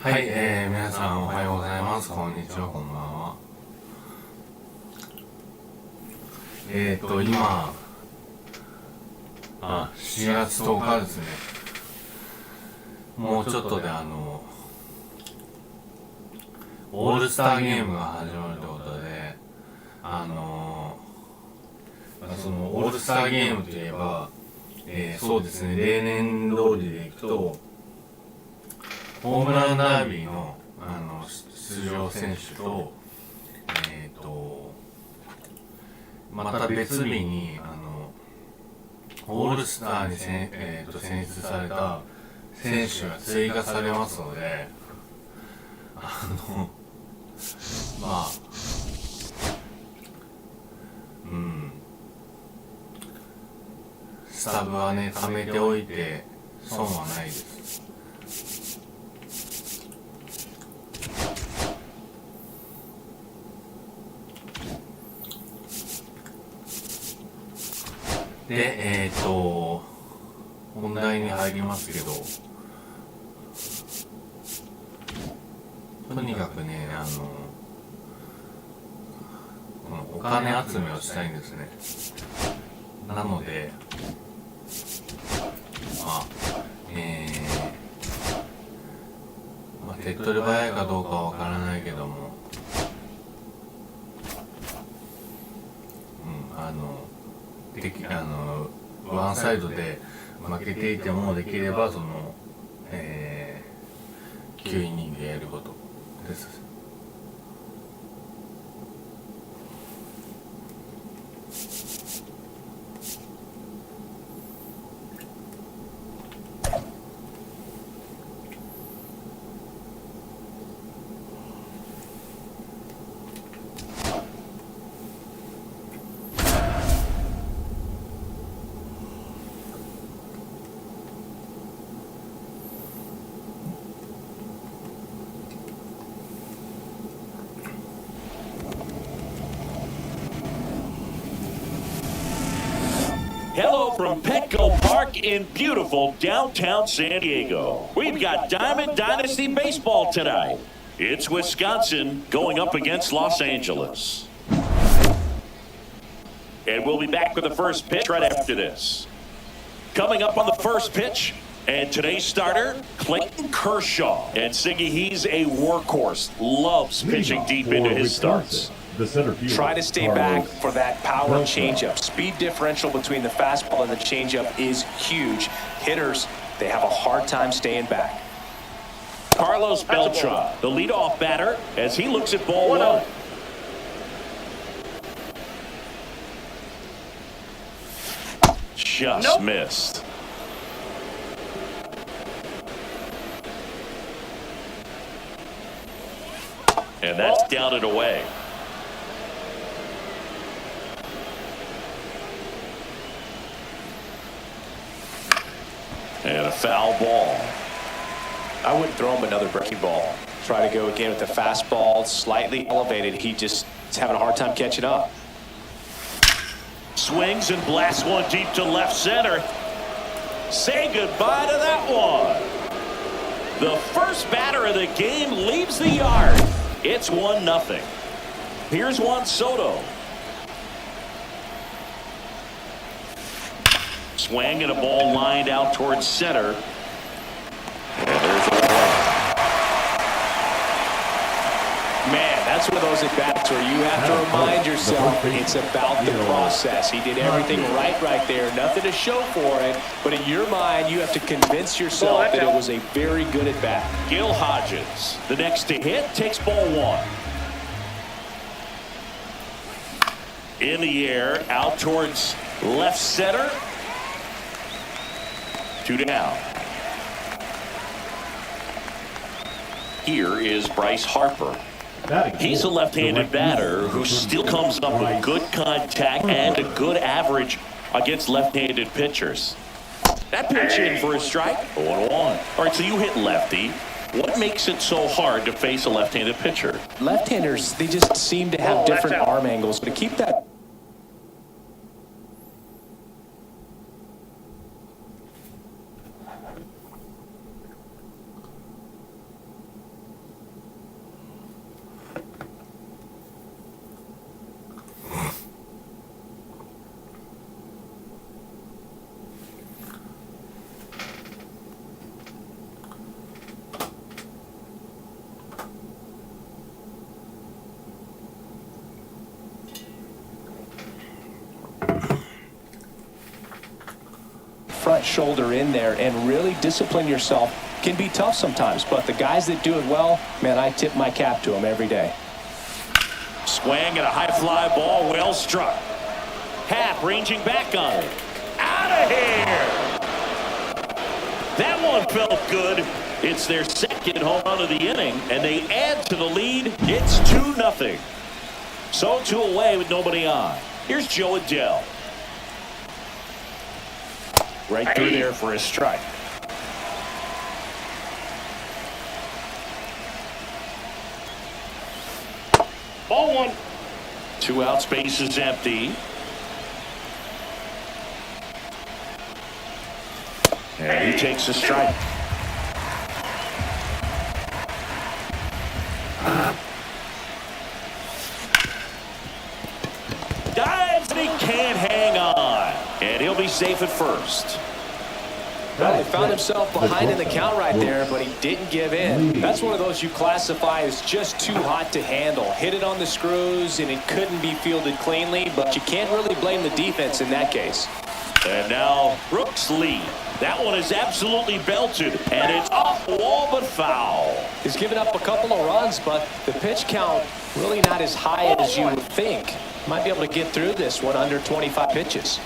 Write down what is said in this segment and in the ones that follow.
はい、皆さんおはようございます。こんにちは、こんばんは。今、7月10日ですね。もうちょっとでオールスターゲームが始まるということで、そのオールスターゲームといえば、そうですね、例年通りでいくと、ホームランダービーの出場選手と、また別日にオールスターに選出された選手が追加されますので、スタブはね、貯めておいて損はないです。で、本題に入りますけど、とにかくね、このお金集めをしたいんですね。なので、手っ取り早いかどうかはわからないけども、ワンサイドで負けていてもできれば9イニングでやることです。Hello from Petco Park in beautiful downtown San Diego. We've got Diamond Dynasty Baseball tonight. It's Wisconsin going up against Los Angeles. And we'll be back with the first pitch right after this. Coming up on the first pitch, and today's starter, Clayton Kershaw. And Siggy, he's a workhorse, loves pitching deep into his starts. Try to stay back for that power changeup. Speed differential between the fastball and the changeup is huge. Hitters, they have a hard time staying back. Carlos Beltran, the leadoff batter, as he looks at ball one. Just missed. And that's down and away. And a foul ball. I wouldn't throw him another breaking ball. Try to go again with the fastball, slightly elevated. He just is having a hard time catching up. Swings and blasts one deep to left center. Say goodbye to that one. The first batter of the game leaves the yard. It's 1-0. Here's Juan Soto. Swing and a ball lined out towards center. And there's a run. Man, that's one of those at-bats where you have to remind yourself it's about the process. He did everything right there. Nothing to show for it. But in your mind, you have to convince yourself that it was a very good at-bat. Gil Hodges, the next to hit, takes ball one. In the air, out towards left center. 2 down. Here is Bryce Harper. He's a left-handed batter who still comes up with good contact and a good average against left-handed pitchers. That pitch in for a strike. 0-1. All right, so you hit lefty. What makes it so hard to face a left-handed pitcher? Left-handers, they just seem to have different arm angles. But to keep that front shoulder in there and really discipline yourself can be tough sometimes. But the guys that do it well, man, I tip my cap to them every day. Swing and a high fly ball, well struck. Happ ranging back on it. Out of here! That one felt good. It's their second home run of the inning, and they add to the lead. It's 2-0. So 2 away with nobody on. Here's Joe Adell. Right through there for a strike. Ball 1. 2 outs, base is empty. And he takes a strike. Dives and he can't hang on. And he'll be safe at first. Well, he found himself behind in the count right there, but he didn't give in. That's one of those you classify as just too hot to handle. Hit it on the screws, and it couldn't be fielded cleanly, but you can't really blame the defense in that case. And now Brooks Lee. That one is absolutely belted, and it's off the wall but foul. He's given up a couple of runs, but the pitch count really not as high as you would think. Might be able to get through this one under 25 pitches.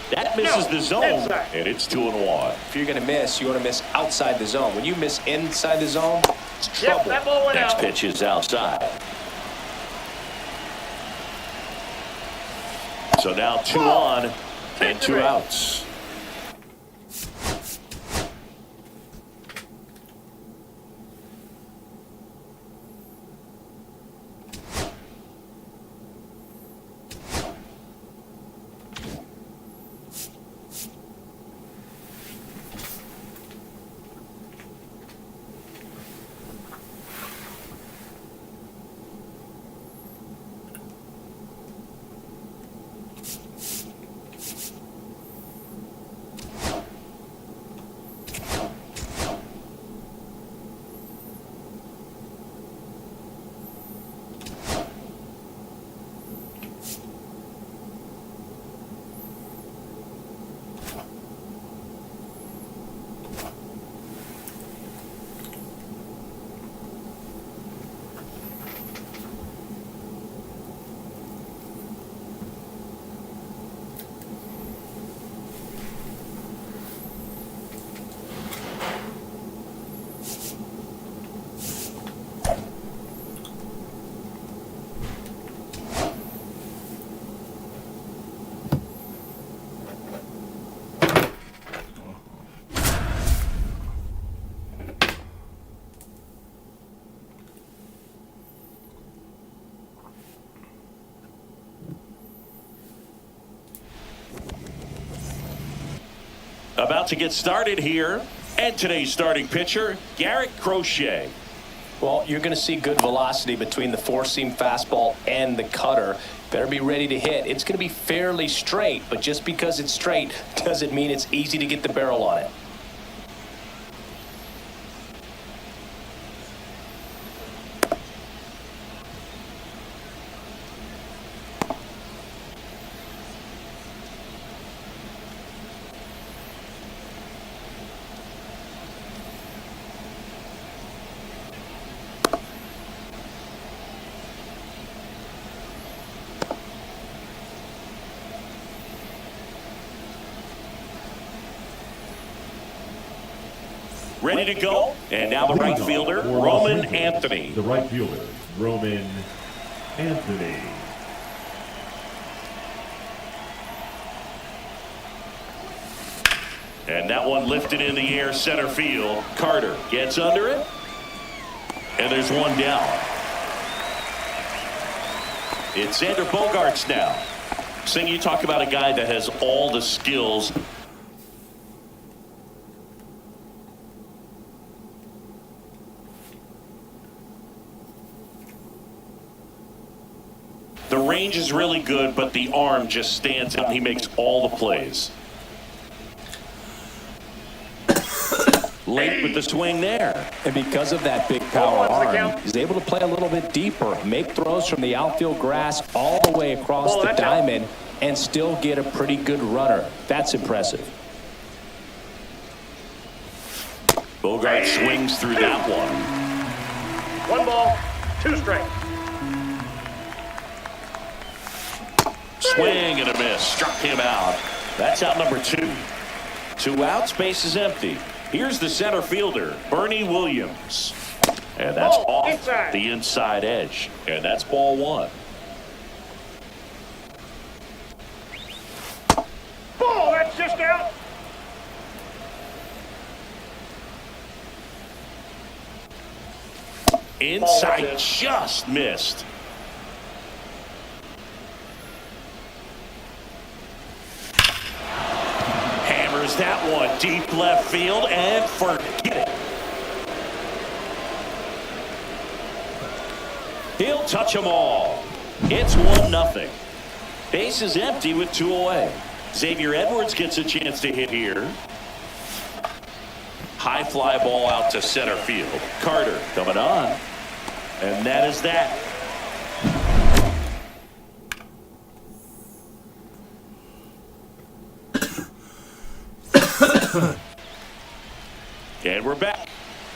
That misses the zone, and it's 2-1. If you're going to miss, you want to miss outside the zone. When you miss inside the zone, it's trouble. Next pitch is outside. So now 2 on and 2 outs. About to get started here, and today's starting pitcher, Garrett Crochet. Well, you're going to see good velocity between the four-seam fastball and the cutter. Better be ready to hit. It's going to be fairly straight, but just because it's straight doesn't mean it's easy to get the barrel on it. Ready to go, and now the right fielder, Roman Anthony. The right fielder, Roman Anthony. And that one lifted in the air, center field. Carter gets under it, and there's one down. It's Xander Bogaerts now. Sing, you talk about a guy that has all the skills. The range is really good, but the arm just stands out, and he makes all the plays. Late with the swing there. And because of that big power arm, he's able to play a little bit deeper, make throws from the outfield grass all the way across the diamond, and still get a pretty good runner. That's impressive. Bogart swings through that one. 1 ball, 2 strikes. Swing and a miss. Struck him out. That's out number 2. 2 outs, base is empty. Here's the center fielder, Bernie Williams. And that's off the inside edge. And that's ball 1. Ball, that's just out. Inside, just missed. Hammers that one deep left field and forget it. He'll touch them all. It's 1-0. Base is empty with 2 away. Xavier Edwards gets a chance to hit here. High fly ball out to center field. Carter coming on. And that is that. And we're back.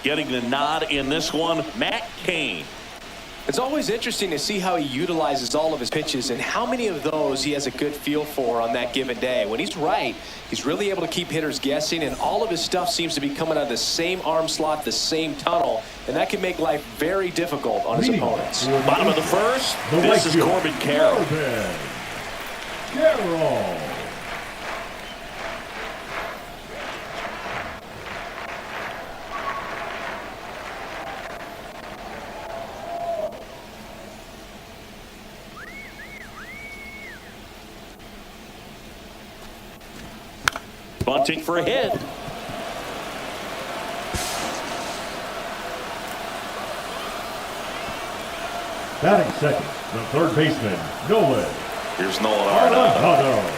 Getting the nod in this one, Matt Cain. It's always interesting to see how he utilizes all of his pitches and how many of those he has a good feel for on that given day. When he's right, he's really able to keep hitters guessing, and all of his stuff seems to be coming out of the same arm slot, the same tunnel, and that can make life very difficult on his opponents. Bottom of the first, this is Corbin Carroll. Carroll. Bunting for a hit. Batting second, the third baseman, Nolan. Here's Nolan Arenado.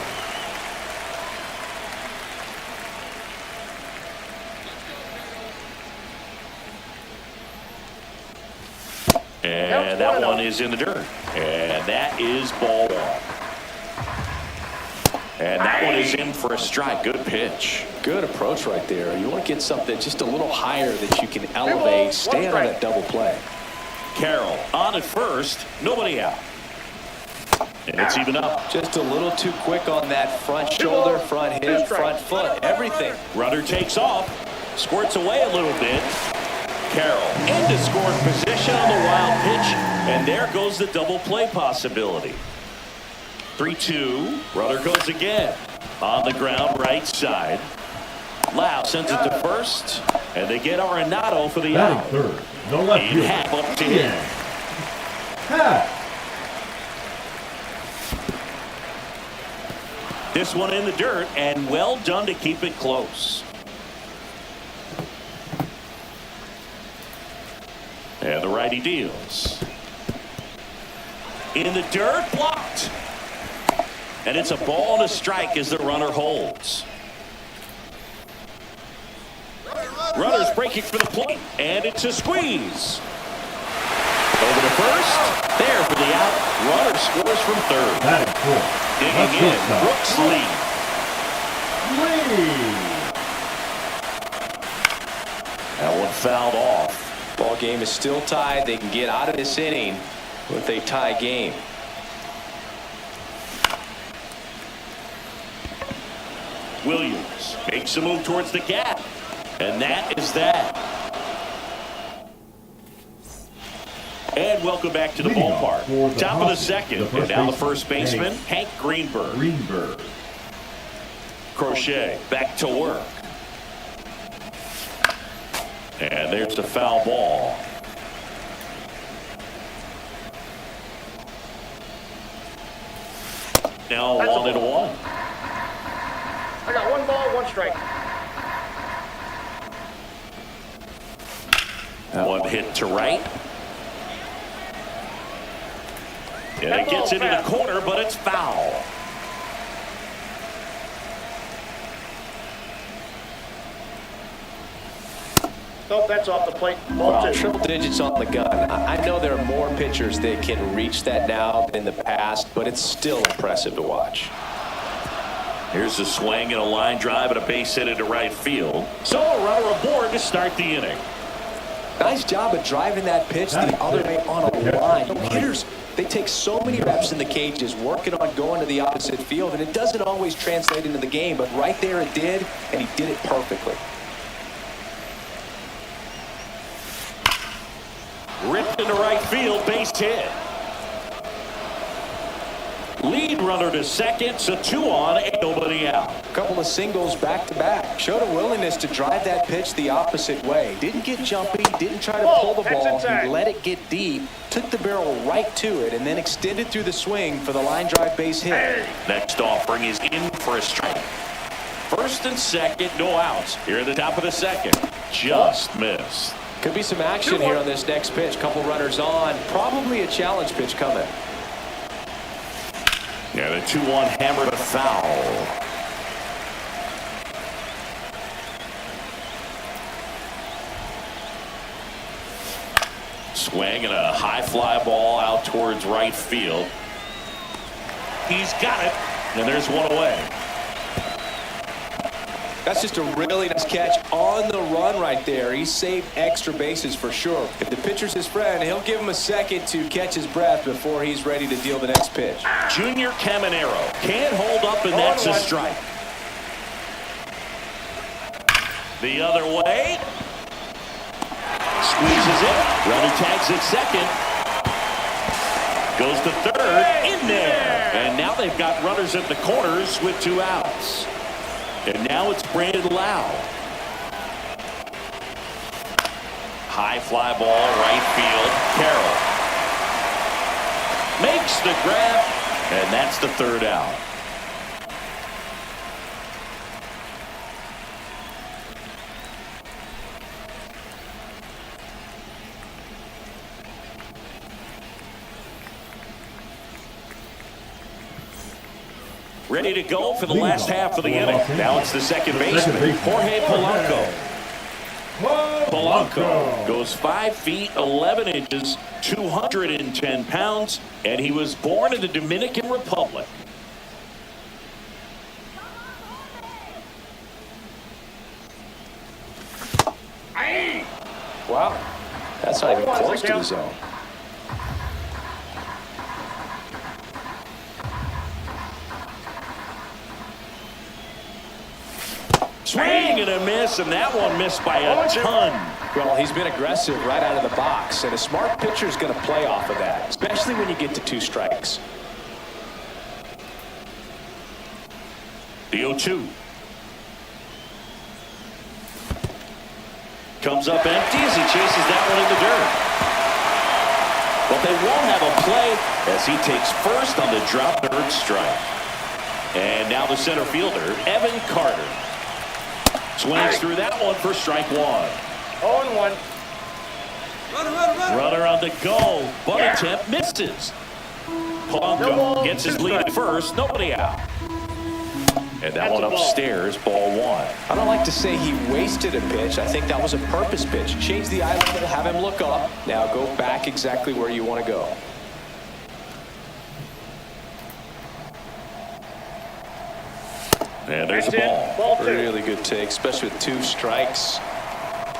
And that one is in the dirt. And that is ball 1. And that one is in for a strike. Good pitch. Good approach right there. You want to get something just a little higher that you can elevate, stand on that double play. Carroll on at first, nobody out. And it's even up. Just a little too quick on that front shoulder, front hip, front foot, everything. Runner takes off, squirts away a little bit. Carroll into scoring position on the wild pitch, and there goes the double play possibility. 3-2. Runner goes again. On the ground, right side. Lau sends it to first, and they get Arenado for the out. Third, no left And Happ up to hit. This one in the dirt, and well done to keep it close. And the righty deals. In the dirt, blocked. And it's a ball and a strike as the runner holds. Runner's breaking for the plate, and it's a squeeze. Over to first, there for the out. Runner scores from third. Digging in, Brooks Lee. That one fouled off. Ball game is still tied. They can get out of this inning with a tie game. Williams makes a move towards the gap, and that is that. And welcome back to the ballpark. Top of the second, and now the first baseman, Hank Greenberg. Crochet back to work. And there's the foul ball. Now 1-1. I got 1 ball, 1 strike. One hit to right. And it gets into the corner, but it's foul. Nope, that's off the plate. Ball 2. Triple digits on the gun. I know there are more pitchers that can reach that now than in the past, but it's still impressive to watch. Here's a swing and a line drive and a base hit into right field. So a runner aboard to start the inning. Nice job of driving that pitch the other way on a line. Hitters, they take so many reps in the cages working on going to the opposite field, and it doesn't always translate into the game, but right there it did, and he did it perfectly. Ripped into right field, base hit. Lead runner to second, so 2 on, ain't nobody out. Couple of singles back-to-back. Showed a willingness to drive that pitch the opposite way. Didn't get jumpy, didn't try to pull the ball. He let it get deep, took the barrel right to it, and then extended through the swing for the line drive base hit. Next offering is in for a strike. First and second, no outs. Here at the top of the second. Just missed. Could be some action here on this next pitch. Couple runners on. Probably a challenge pitch coming. Yeah, the 2-1 hammer to foul. Swing and a high fly ball out towards right field. He's got it, and there's one away. That's just a really nice catch on the run right there. He saved extra bases for sure. If the pitcher's his friend, he'll give him a second to catch his breath before he's ready to deal the next pitch. Junior Caminero can't hold up, and that's a strike. The other way. Squeezes it. Runner tags at second. Goes to third. In there. And now they've got runners at the corners with 2 outs. And now it's Brandon Lau. High fly ball, right field. Carroll makes the grab, and that's the 3rd out. Ready to go for the last half of the inning. Now it's the second baseman, Jorge Polanco. Polanco goes 5 feet 11 inches, 210 pounds, and he was born in the Dominican Republic. Wow, that's not even close to the zone. Swing and a miss, and that one missed by a ton. Well, he's been aggressive right out of the box, and a smart pitcher is going to play off of that, especially when you get to 2 strikes. The 0-2. Comes up empty as he chases that one in the dirt. But they won't have a play as he takes first on the drop 3rd strike. And now the center fielder, Evan Carter. Swings through that one for strike 1. 0-1. Runner on the go. Bunt attempt misses. Polanco gets his lead at first. Nobody out. And that one upstairs, ball 1. I don't like to say he wasted a pitch. I think that was a purpose pitch. Change the eye level, have him look up. Now go back exactly where you want to go. And there's the ball. Really good take, especially with 2 strikes.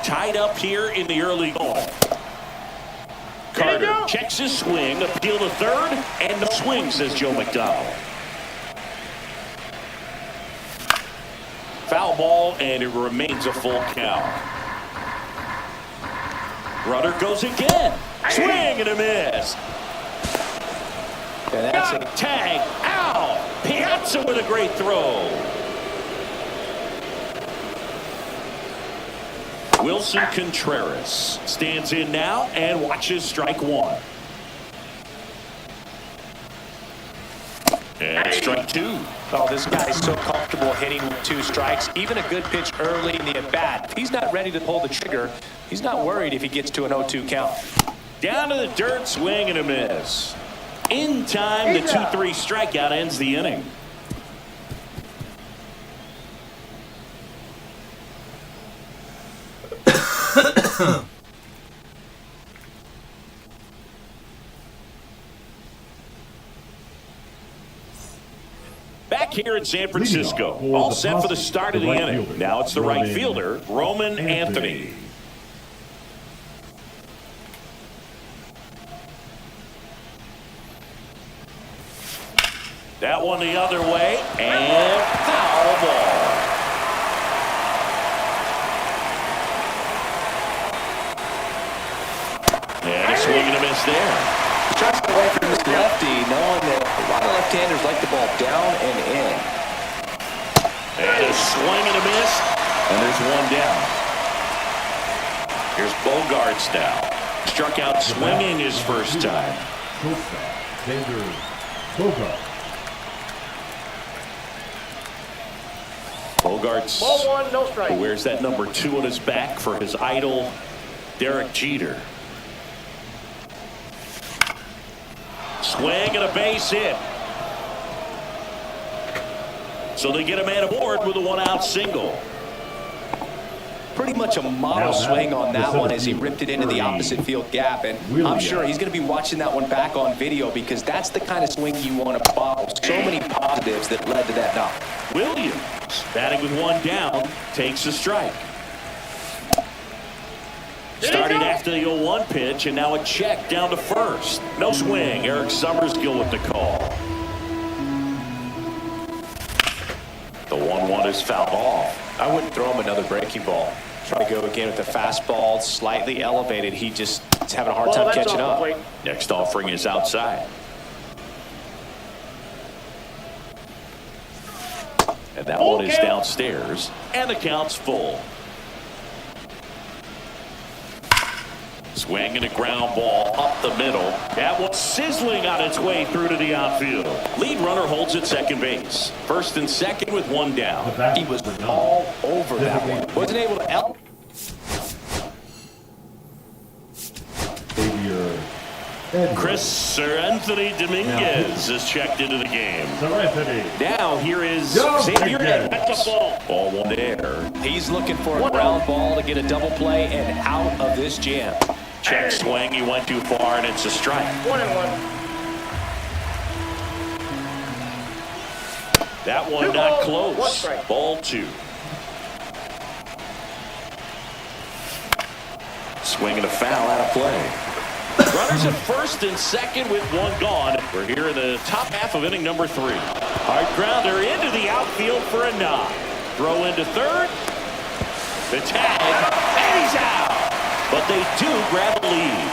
Tied up here in the early going. Carter checks his swing, appeal to third, and no swing, says Joe McDonald. Foul ball, and it remains a full count. Runner goes again. Swing and a miss. And that's Got tag. Ow! Piazza with a great throw. Wilson Contreras stands in now and watches strike 1. And strike 2. Oh, this guy is so comfortable hitting with 2 strikes. Even a good pitch early in the at-bat. If he's not ready to pull the trigger, he's not worried if he gets to an 0-2 count. Down to the dirt, swing and a miss. In time, the 2-3 strikeout ends the inning. Back here in San Francisco. All set for the start of the inning. Now it's the right fielder, Roman Anthony. That one the other way, and foul ball. And a swing and a miss there. Tries to get away from this lefty, knowing that a lot of left-handers like the ball down and in. And a swing and a miss, and there's one down. Here's Bogarts now. Struck out swinging his first time. Bogarts, Ball one, no strike. who wears that number 2 on his back for his idol, Derek Jeter. Swing and a base hit. So they get a man aboard with a 1-out single. Pretty much a model swing on that one as he ripped it into the opposite field gap. And I'm sure he's going to be watching that one back on video because that's the kind of swing you want to bottle. So many positives that led to that knock. Williams, batting with one down, takes a strike. Started after the 0-1 pitch, and now a check down to first. No swing. Eric Summerskill with the call. The 1-1 is fouled off. I wouldn't throw him another breaking ball. Try to go again with the fastball, slightly elevated. He just is having a hard time catching up. Next offering is outside. And that one is downstairs, and the count's full. Swing and a ground ball up the middle. That one sizzling on its way through to the outfield. Lead runner holds at second base. First and second with one down. He was all over that one. Wasn't able to help. Chris Anthony Dominguez is checked into the game. Now here is Xavier Edwards. Ball one there. He's looking for a ground ball to get a double play and out of this jam. Check swing. He went too far, and it's a strike. 1-1. That one 2 not balls, close. 1 strike. Ball 2. Swing and a foul out of play. Runners at first and second with one gone. We're here in the top half of inning number 3. Hard grounder into the outfield for a knock. Throw into third. The tag, and he's out. But they do grab a lead.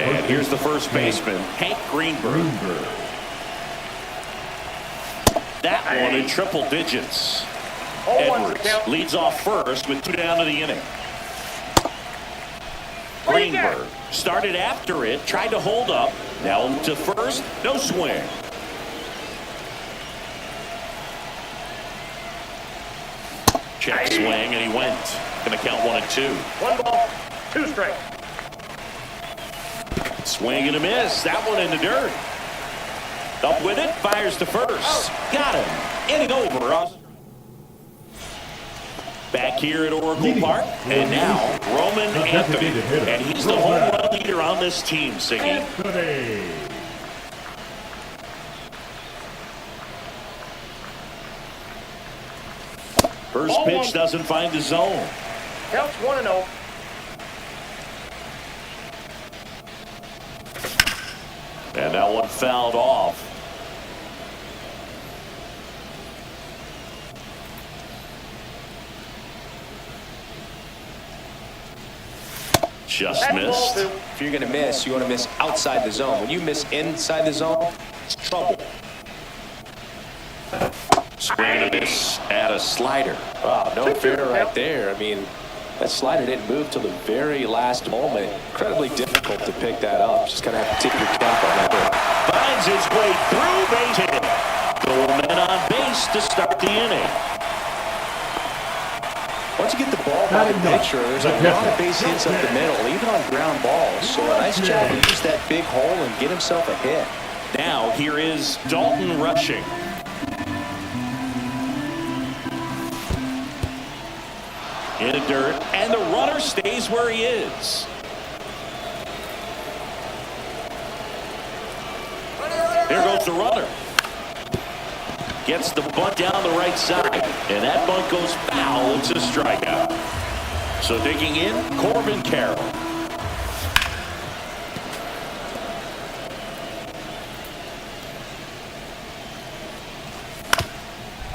And here's the first baseman, Hank Greenberg. That one in triple digits. Edwards leads off first with 2 down to the inning. Greenberg started after it, tried to hold up. Now to first, no swing. Check swing, and he went. Going to count 1 and 2. 1 ball, 2 strikes. Swing and a miss. That one in the dirt. Up with it, fires to first. Got him. Inning over. Back here at Oracle Park, and now Roman Anthony. And he's the home run leader on this team, Siggy. First pitch doesn't find the zone. Counts 1-0. And that one fouled off. Just missed. If you're going to miss, you want to miss outside the zone. When you miss inside the zone, it's trouble. Swing and a miss at a slider. Wow, no fair right there. I mean, that slider didn't move till the very last moment. Incredibly difficult to pick that up. Just kind of have to tip your cap on that one. Finds his way through, base hit. The men on base to start the inning. Once you get the ball by the pitcher, there's a lot of base hits up the middle, even on ground balls. So a nice job to use that big hole and get himself a hit. Now here is Dalton rushing. In the dirt, and the runner stays where he is. Here goes the runner. Gets the bunt down the right side. And that bunt goes foul. It's a strikeout. So digging in, Corbin Carroll.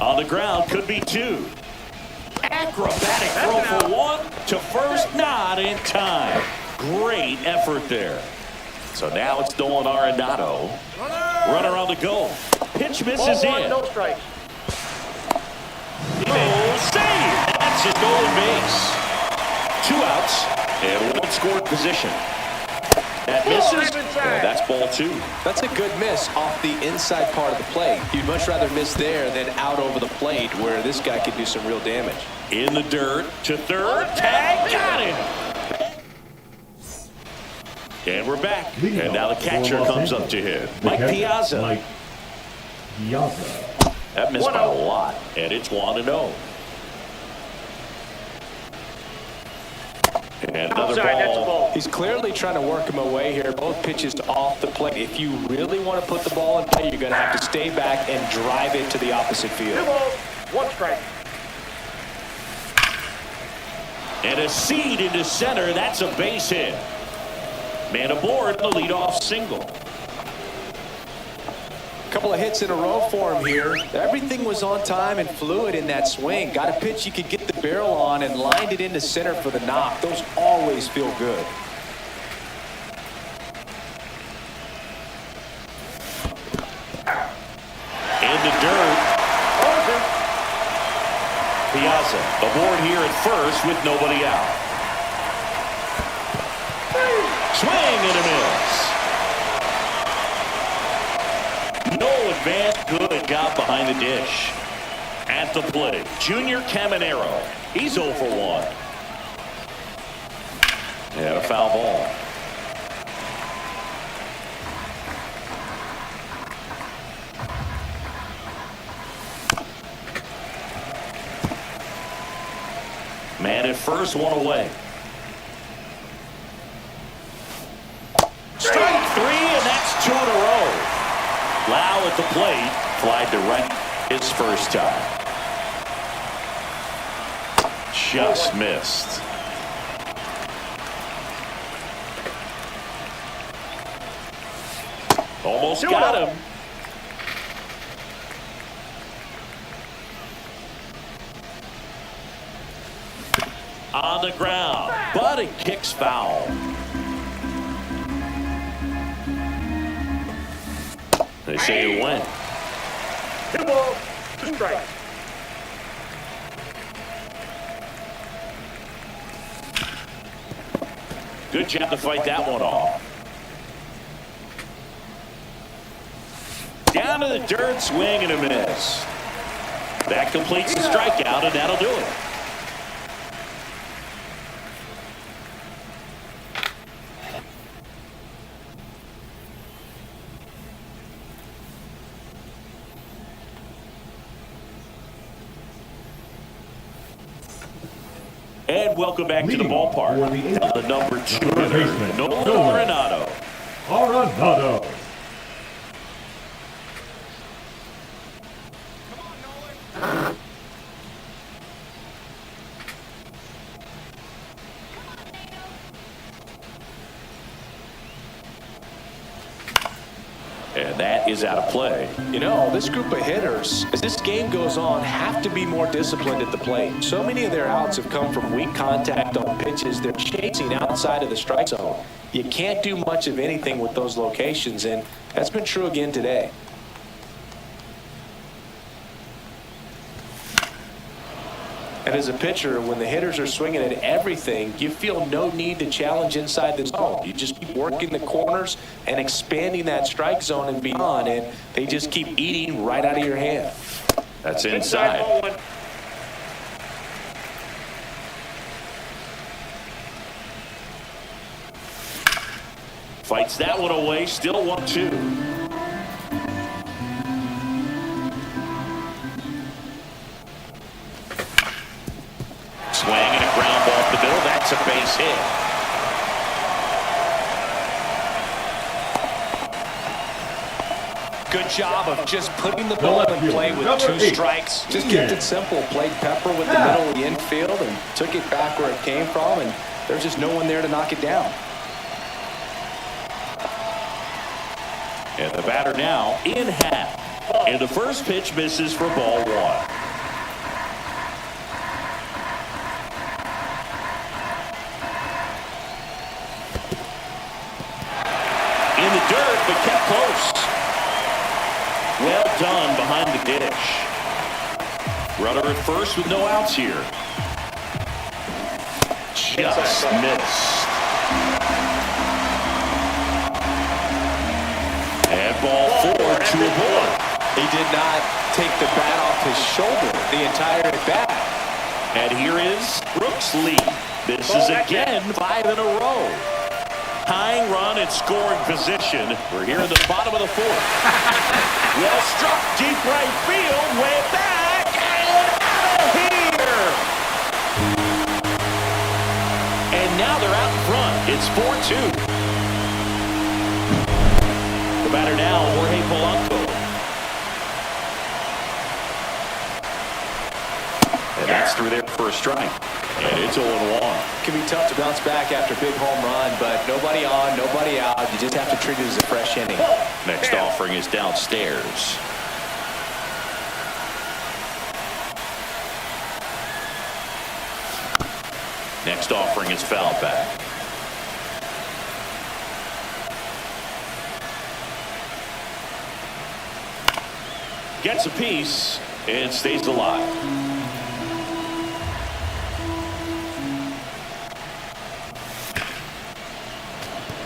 On the ground, could be two. Acrobatic throw for one to first, not in time. Great effort there. So now it's Nolan Arenado. Runner on the go. Pitch misses in. No strikes. Oh, save! That's a stolen base. 2 outs and 1 scored position. That misses, and that's ball 2. That's a good miss off the inside part of the plate. You'd much rather miss there than out over the plate where this guy could do some real damage. In the dirt to third. Tag, got him. And we're back. And now the catcher comes up to hit. Mike Piazza. Mike Piazza. That missed by a lot, and it's 1-0. And another ball. He's clearly trying to work him away here. Both pitches off the plate. If you really want to put the ball in play, you're going to have to stay back and drive it to the opposite field. 2 balls, 1 strike. And a seed into center. That's a base hit. Man aboard, the leadoff single. Couple of hits in a row for him here. Everything was on time and fluid in that swing. Got a pitch you could get the barrel on and lined it into center for the knock. Those always feel good. In the dirt. Piazza aboard here at first with nobody out. Swing and a miss. No advance, good job behind the dish. At the plate, Junior Caminero. He's 0 for 1. And a foul ball. Man at first, 1 away. Strike 3, and that's 2 in a row. Lau at the plate, flied to right his first time. Just missed. Almost got him. On the ground, but it kicks foul. They say it went. 2 balls, 2 strikes. Good job to fight that one off. Down to the dirt, swing and a miss. That completes the strikeout, and that'll do it. And welcome back to the ballpark. The number 2 hitter, Nolan Arenado. Arenado. And that is out of play. You know, this group of hitters, as this game goes on, have to be more disciplined at the plate. So many of their outs have come from weak contact on pitches they're chasing outside of the strike zone. You can't do much of anything with those locations, and that's been true again today. And as a pitcher, when the hitters are swinging at everything, you feel no need to challenge inside the zone. You just keep working the corners and expanding that strike zone and beyond, and they just keep eating right out of your hand. That's inside. Fights that one away, still 1-2. Swing and a ground ball up the middle. That's a base hit. Good job of just putting the ball in play with 2 strikes. Just kept it simple. Played Pepper with the middle of the infield and took it back where it came from, and there's just no one there to knock it down. And the batter now in half. And the first pitch misses for ball 1. In the dirt, but kept close. Well done behind the dish. Runner at first with no outs here. Just missed. And ball 4 to a board. He did not take the bat off his shoulder the entire at bat. And here is Brooks Lee. This is again 5 in a row. Tying run at scoring position. We're here in the bottom of the 4th. Well struck deep right field, way back, and out of here. And now they're out in front. It's 4-2. The batter now, Jorge Polanco. And that's through there for a strike. And it's 0-1. It can be tough to bounce back after a big home run, but nobody on, nobody out. You just have to treat it as a fresh inning. Next offering is downstairs. Next offering is foul back. Gets a piece and stays alive.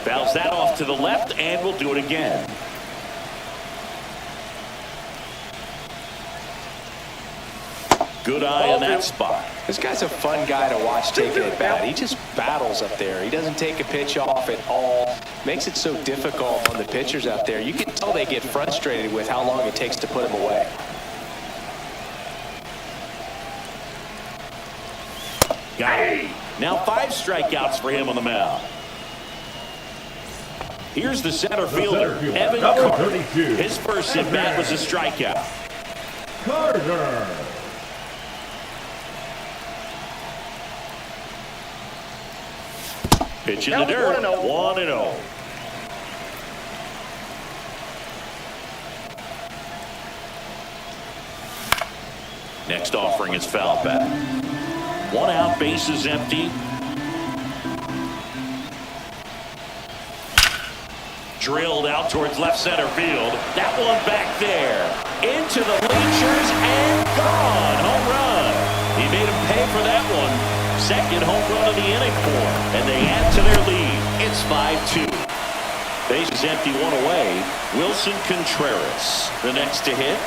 Fouls that off to the left, and we'll do it again. Good eye on that spot. This guy's a fun guy to watch taking at bat. He just battles up there. He doesn't take a pitch off at all. Makes it so difficult on the pitchers out there. You can tell they get frustrated with how long it takes to put him away. Got it. Now 5 strikeouts for him on the mound. Here's the center fielder, Evan Carter. His first at bat was a strikeout. Carter. Pitch in the dirt, 1-0. Next offering is foul back. 1 out, base is empty. Drilled out towards left center field. That one back there. Into the bleachers and gone. Home run. He made him pay for that one. Second home run of the inning for him. And they add to their lead. It's 5-2. Base is empty, 1 away. Wilson Contreras, the next to hit.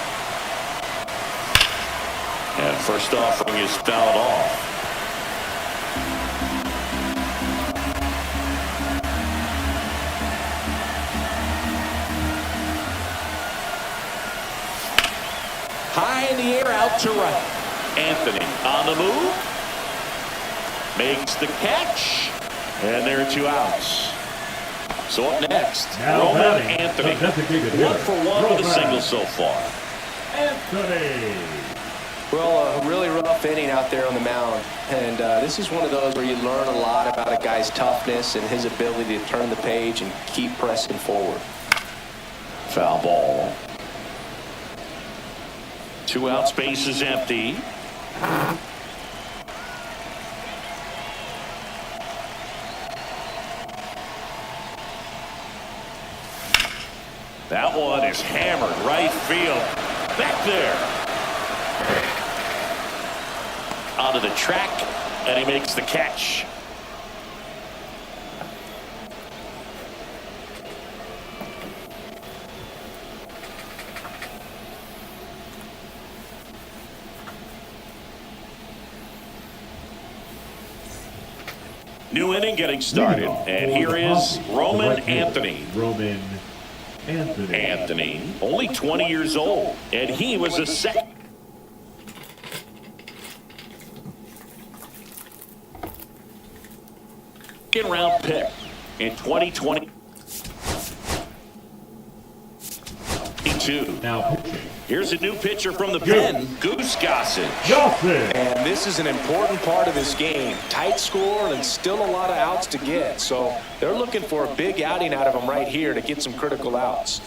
And first offering is fouled off. High in the air, out to right. Anthony on the move. Makes the catch. And there are 2 outs. So up next, Roman Anthony. 1 for 1 with a single so far. Anthony. Well, a really rough inning out there on the mound. And this is one of those where you learn a lot about a guy's toughness and his ability to turn the page and keep pressing forward. Foul ball. 2 outs, base is empty. That one is hammered right field. Back there. Onto the track, and he makes the catch. New inning getting started, and here is Roman Anthony. Roman Anthony. Anthony, only 20 years old, and he was a second round pick in 2020. 2. Now pitching. Here's a new pitcher from the pen, Goose Gossage. Gossage. And this is an important part of this game. Tight score and still a lot of outs to get. So they're looking for a big outing out of him right here to get some critical outs.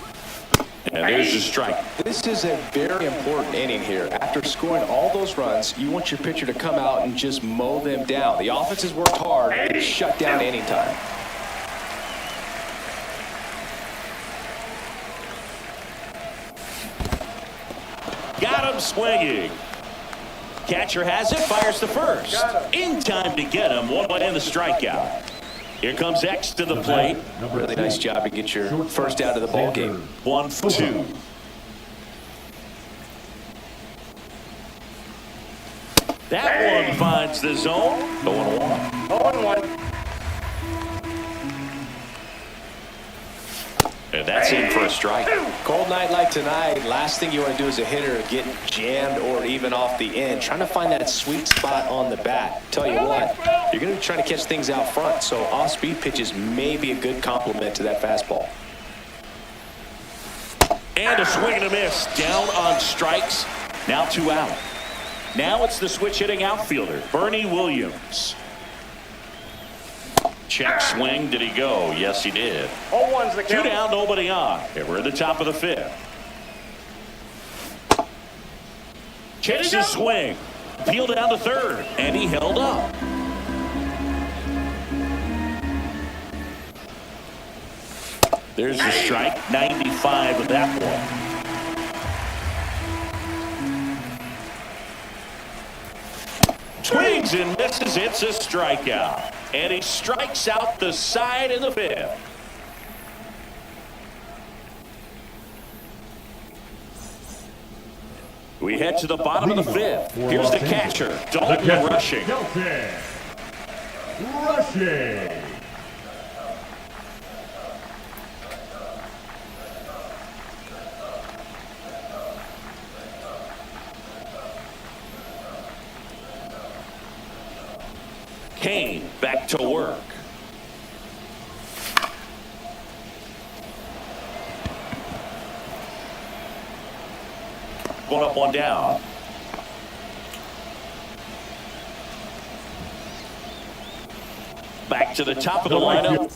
And there's the strike. This is a very important inning here. After scoring all those runs, you want your pitcher to come out and just mow them down. The offense has worked hard and shut down anytime. Got him swinging. Catcher has it, fires to first. In time to get him. 1 in the strikeout. Here comes X to the plate. Really nice job to get your first out of the ball game. 1-2. That one finds the zone. 0-1. 0-1. And that's in for a strike. Cold night like tonight, last thing you want to do as a hitter get jammed or even off the end. Trying to find that sweet spot on the bat. Tell you what, you're going to be trying to catch things out front, so off-speed pitches may be a good complement to that fastball. And a swing and a miss. Down on strikes. Now 2 out. Now it's the switch hitting outfielder, Bernie Williams. Check swing. Did he go? Yes, he did. 0-1's the 2 count. down, nobody on. And we're at the top of the 5th. Checks his swing. Peeled down to 3rd, and he held up. There's the strike. 95 with that one. Swings and misses. It's a strikeout. And he strikes out the side in the 5th. We head to the bottom of the 5th. Here's the catcher, Dalton Rushing. Rushing. Kane back to work. One up, one down. Back to the top of the lineup.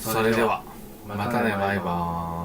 それではまたね、バイバーイ。